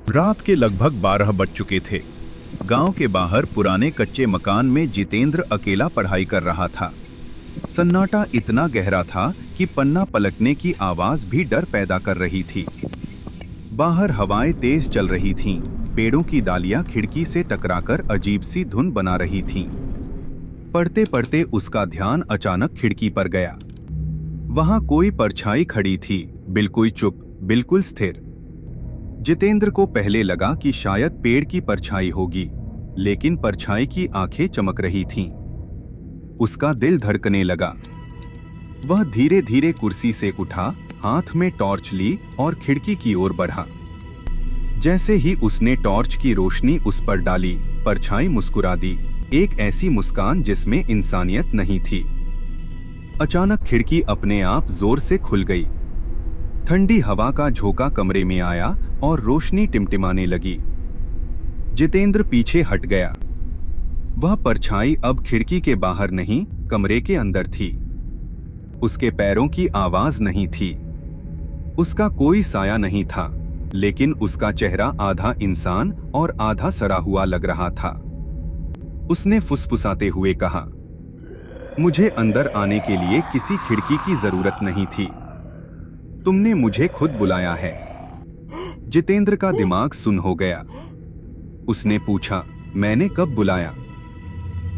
रात के लगभग 12 बज चुके थे। गांव के बाहर पुराने कच्चे मकान में जितेंद्र अकेला पढ़ाई कर रहा था। सन्नाटा इतना गहरा था कि पन्ना पलटने की आवाज भी डर पैदा कर रही थी। बाहर हवाएं तेज चल रही थीं, पेड़ों की डालियां खिड़की से टकराकर अजीब सी धुन बना रही थीं। पढ़ते पढ़ते उसका ध्यान अचानक खिड़की पर गया। वहां कोई परछाई खड़ी थी, बिल्कुल चुप, बिल्कुल स्थिर। जितेंद्र को पहले लगा कि शायद पेड़ की परछाई होगी, लेकिन परछाई की आंखें चमक रही थीं। उसका दिल धड़कने लगा। वह धीरे धीरे कुर्सी से उठा, हाथ में टॉर्च ली और खिड़की की ओर बढ़ा। जैसे ही उसने टॉर्च की रोशनी उस पर डाली, परछाई मुस्कुरा दी, एक ऐसी मुस्कान जिसमें इंसानियत नहीं थी। अचानक खिड़की अपने आप जोर से खुल गई। ठंडी हवा का झोंका कमरे में आया और रोशनी टिमटिमाने लगी। जितेंद्र पीछे हट गया। वह परछाई अब खिड़की के बाहर नहीं, कमरे के अंदर थी। उसके पैरों की आवाज नहीं थी, उसका कोई साया नहीं था, लेकिन उसका चेहरा आधा इंसान और आधा सड़ा हुआ लग रहा था। उसने फुसफुसाते हुए कहा, मुझे अंदर आने के लिए किसी खिड़की की जरूरत नहीं थी, तुमने मुझे खुद बुलाया है। जितेंद्र का दिमाग सुन्न हो गया। उसने पूछा, मैंने कब बुलाया?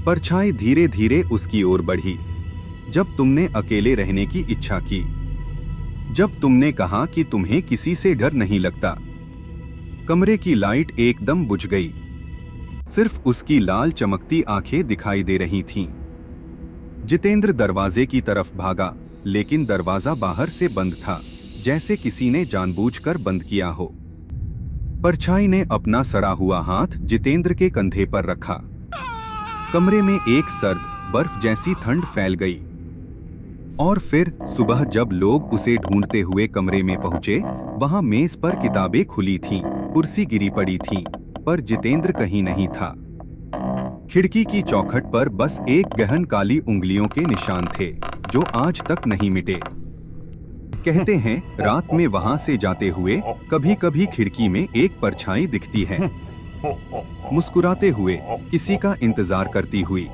परछाई धीरे धीरे उसकी ओर बढ़ी। जब तुमने अकेले रहने की इच्छा की, जब तुमने कहा कि तुम्हें किसी से डर नहीं लगता। कमरे की लाइट एकदम बुझ गई, सिर्फ उसकी लाल चमकती आंखें दिखाई दे रही थीं। जितेंद्र दरवाजे की तरफ भागा, लेकिन दरवाजा बाहर से बंद था, जैसे किसी ने जानबूझकर बंद किया हो। परछाई ने अपना सड़ा हुआ हाथ जितेंद्र के कंधे पर रखा। कमरे में एक सर्द, बर्फ जैसी ठंड फैल गई। और फिर सुबह जब लोग उसे ढूंढते हुए कमरे में पहुंचे, वहां मेज पर किताबें खुली थीं, कुर्सी गिरी पड़ी थी, पर जितेंद्र कहीं नहीं था। खिड़की की चौखट पर बस एक गहन काली उंगलियों के निशान थे, जो आज तक नहीं मिटे। कहते हैं, रात में वहां से जाते हुए कभी कभी खिड़की में एक परछाई दिखती है, मुस्कुराते हुए, किसी का इंतजार करती हुई।